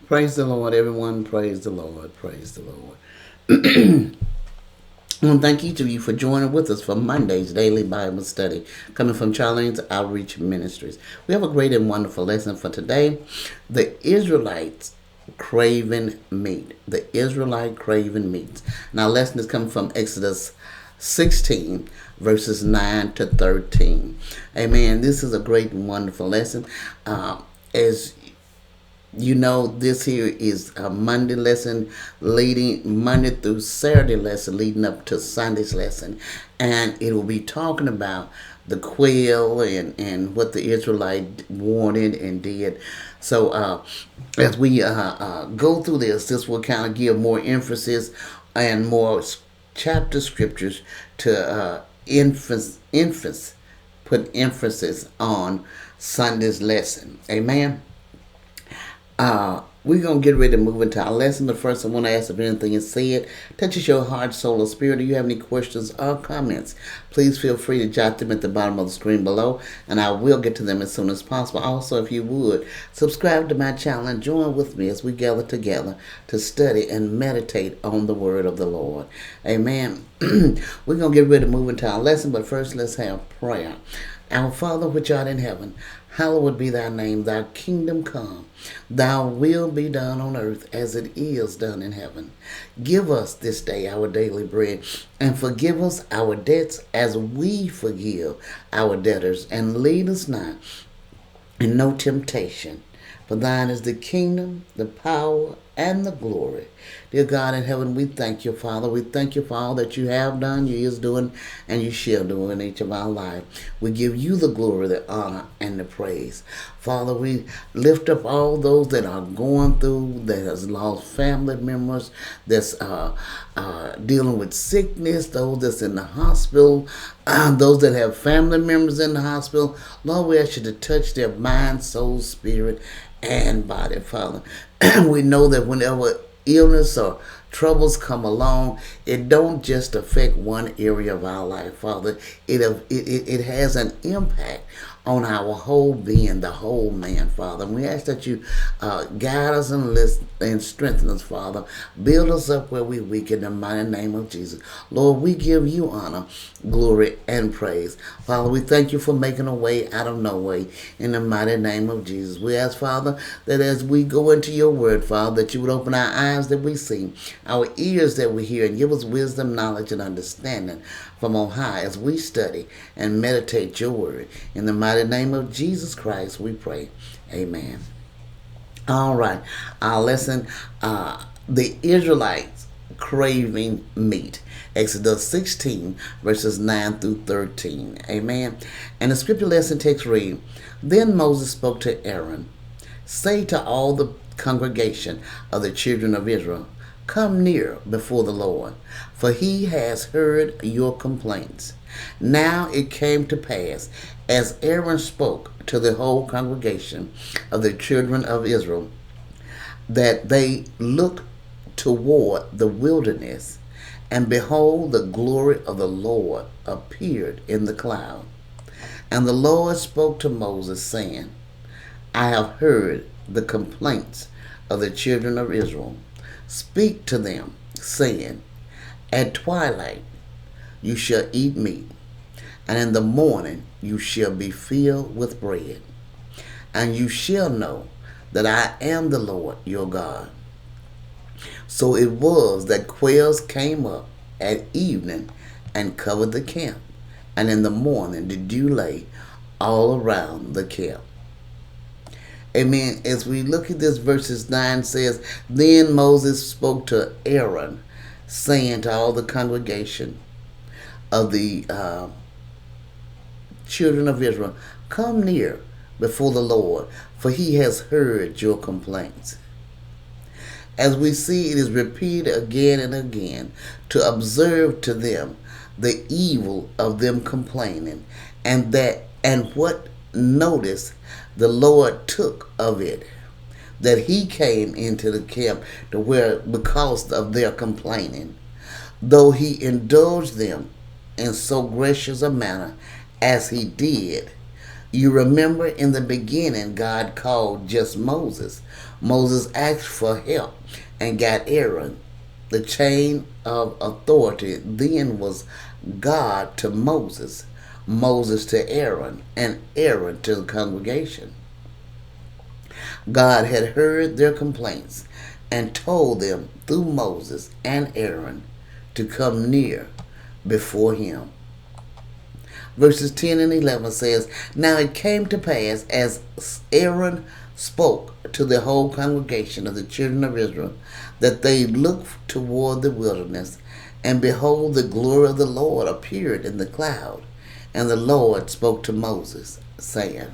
Praise the Lord, everyone. Praise the Lord. Praise the Lord. I want to thank each of you for joining with us for Monday's Daily Bible Study, coming from Charlene's Outreach Ministries. We have a great and wonderful lesson for today. The Israelites Craving Meat. The Israelite Craving Meat. Now, lesson is coming from Exodus 16, verses 9 to 13. Amen. This is a great and wonderful lesson. As you know, this here is a Monday lesson leading Monday through Saturday lesson leading up to Sunday's lesson. And it will be talking about the quail and what the Israelite wanted and did. So as we go through this will kind of give more emphasis and more chapter scriptures to put emphasis on Sunday's lesson. Amen. We're going to get ready to move into our lesson, but first I want to ask if anything is said touches your heart, soul, or spirit. Do you have any questions or comments? Please feel free to jot them at the bottom of the screen below, and I will get to them as soon as possible. Also, if you would, subscribe to my channel and join with me as we gather together to study and meditate on the word of the Lord. Amen. We're going to get ready to move into our lesson, but first let's have prayer. Our Father which art in heaven, hallowed be thy name, thy kingdom come. Thy will be done on earth as it is done in heaven. Give us this day our daily bread, and forgive us our debts as we forgive our debtors. And lead us not in no temptation, for thine is the kingdom, the power, and the glory. Dear God in heaven, we thank you, Father. We thank you for all that you have done, you is doing, and you shall do in each of our lives. We give you the glory, the honor, and the praise. Father, we lift up all those that are going through, that has lost family members, that's dealing with sickness, those that's in the hospital, those that have family members in the hospital. Lord, we ask you to touch their mind, soul, spirit, and body, Father. We know that whenever illness or troubles come along, it don't just affect one area of our life, Father. It has an impact on our whole being, the whole man, Father. And we ask that you guide us and strengthen us, Father. Build us up where we weak in the mighty name of Jesus. Lord, we give you honor, glory, and praise. Father, we thank you for making a way out of no way in the mighty name of Jesus. We ask, Father, that as we go into your word, Father, that you would open our eyes that we see, our ears that we hear, and give us wisdom, knowledge, and understanding from on high as we study and meditate your word. In the mighty name of Jesus Christ, we pray. Amen. All right. Our lesson, the Israelites Craving Meat. Exodus 16, verses 9 through 13. Amen. And the scripture lesson text read, Then Moses spoke to Aaron, Say to all the congregation of the children of Israel, Come near before the Lord, for he has heard your complaints. Now it came to pass, as Aaron spoke to the whole congregation of the children of Israel, that they looked toward the wilderness, and behold, the glory of the Lord appeared in the cloud. And the Lord spoke to Moses, saying, I have heard the complaints of the children of Israel. Speak to them, saying, At twilight you shall eat meat, and in the morning you shall be filled with bread. And you shall know that I am the Lord your God. So it was that quails came up at evening and covered the camp, and in the morning the dew lay all around the camp. Amen. As we look at this, verses 9 says, Then Moses spoke to Aaron, saying to all the congregation of the children of Israel, Come near before the Lord, for he has heard your complaints. As we see, it is repeated again and again to observe to them the evil of them complaining, and what notice the Lord took of it, that he came into the camp to where, because of their complaining, though he indulged them in so gracious a manner as he did, You remember in the beginning, God called just Moses. Moses asked for help and got Aaron. The chain of authority then was God to Moses, Moses to Aaron, and Aaron to the congregation. God had heard their complaints and told them through Moses and Aaron to come near before him. Verses 10 and 11 says, Now it came to pass, as Aaron spoke to the whole congregation of the children of Israel, that they looked toward the wilderness, and behold, the glory of the Lord appeared in the cloud. And the Lord spoke to Moses, saying,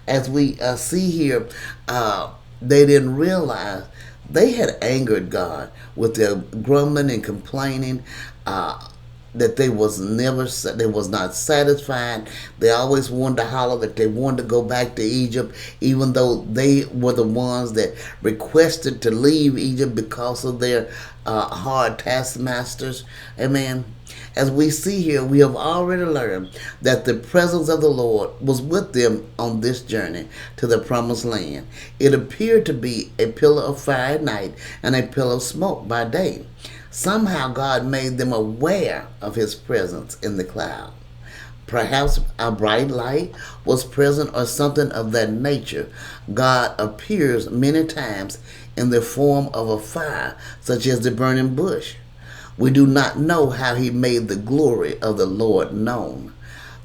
as we see here, they didn't realize they had angered God with their grumbling and complaining, that they was not satisfied. They always wanted to holler that they wanted to go back to Egypt, even though they were the ones that requested to leave Egypt because of their hard taskmasters. Amen. As we see here, we have already learned that the presence of the Lord was with them on this journey to the promised land. It appeared to be a pillar of fire at night and a pillar of smoke by day. Somehow God made them aware of his presence in the cloud. Perhaps a bright light was present or something of that nature. God appears many times in the form of a fire, such as the burning bush. We do not know how he made the glory of the Lord known.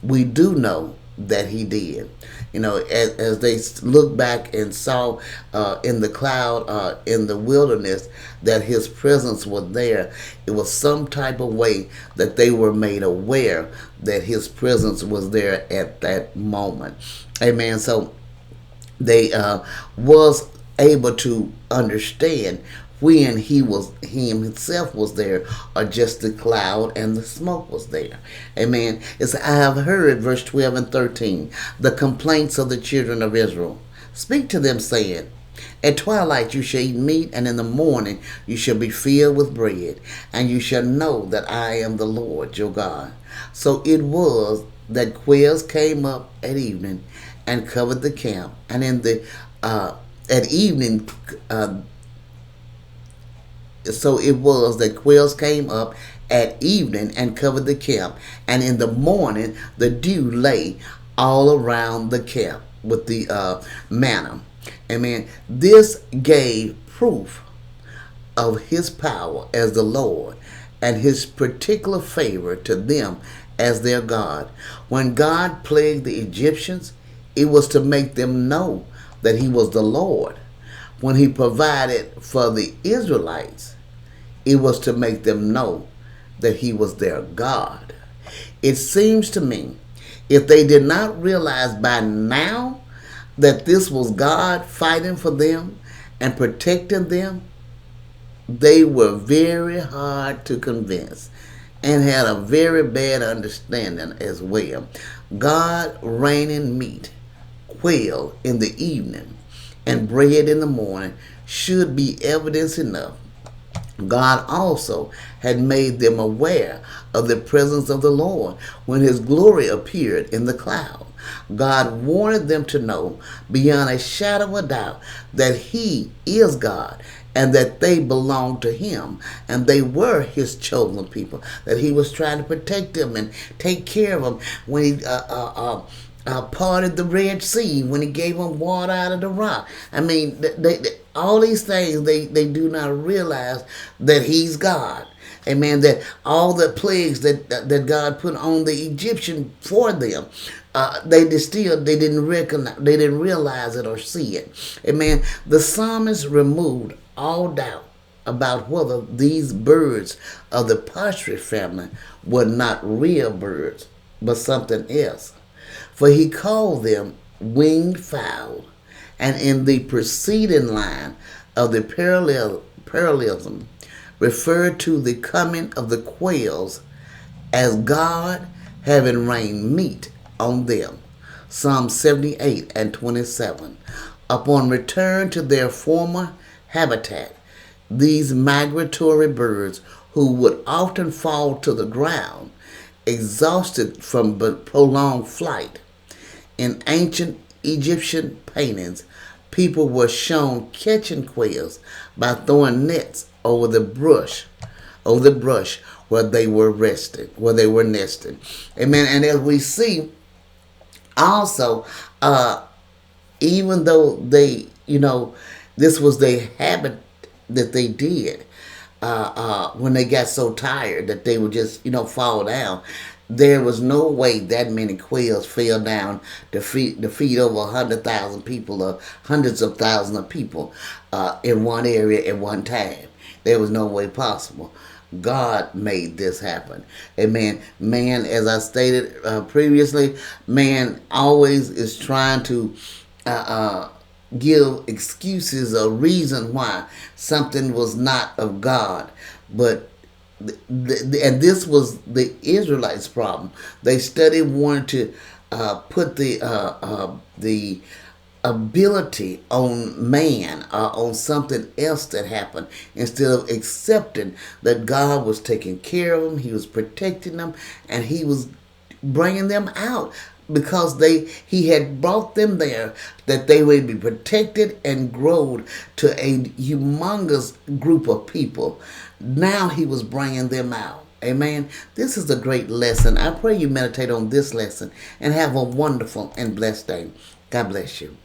We do know that he did. You know, as they looked back and saw in the cloud, in the wilderness, that his presence was there, it was some type of way that they were made aware that his presence was there at that moment. Amen. So they was able to understand when he himself was there, or just the cloud and the smoke was there. Amen. It's, I have heard, verse 12 and 13, the complaints of the children of Israel. Speak to them, saying, At twilight you shall eat meat, and in the morning you shall be filled with bread, and you shall know that I am the Lord your God. So it was that quails came up at evening and covered the camp, and in the at evening So it was that quails came up at evening and covered the camp, and in the morning the dew lay all around the camp with the manna. Amen. This gave proof of his power as the Lord and his particular favor to them as their God. When God plagued the Egyptians, it was to make them know that he was the Lord. When he provided for the Israelites, it was to make them know that he was their God. It seems to me, if they did not realize by now that this was God fighting for them and protecting them, they were very hard to convince and had a very bad understanding as well. God raining meat, quail in the evening, and bread in the morning should be evidence enough. God also had made them aware of the presence of the Lord when his glory appeared in the cloud. God wanted them to know beyond a shadow of a doubt that he is God and that they belong to him and they were his chosen people, that he was trying to protect them and take care of them when he parted the Red Sea, when he gave them water out of the rock. I mean, all these things, they do not realize that he's God. Amen. That all the plagues that God put on the Egyptian for them, they didn't recognize, they didn't realize it or see it. Amen. The psalmist removed all doubt about whether these birds of the partridge family were not real birds, but something else. For he called them winged fowl, and in the preceding line of the parallelism referred to the coming of the quails as God having rained meat on them. Psalm 78 and 27. Upon return to their former habitat, these migratory birds, who would often fall to the ground, exhausted from prolonged flight, In ancient Egyptian paintings, people were shown catching quails by throwing nets over the brush where they were resting, where they were nesting. Amen. And as we see, also, even though they, this was their habit that they did, when they got so tired that they would just, fall down. There was no way that many quails fell down to feed over 100,000 people or hundreds of thousands of people in one area at one time. There was no way possible. God made this happen. Amen. Man, as I stated previously, man always is trying to give excuses or reason why something was not of God. But and this was the Israelites' problem. They wanted to put the ability on man or on something else that happened instead of accepting that God was taking care of them, He was protecting them, and He was bringing them out because He had brought them there that they would be protected and grow to a humongous group of people. Now He was bringing them out. Amen. This is a great lesson. I pray you meditate on this lesson and have a wonderful and blessed day. God bless you.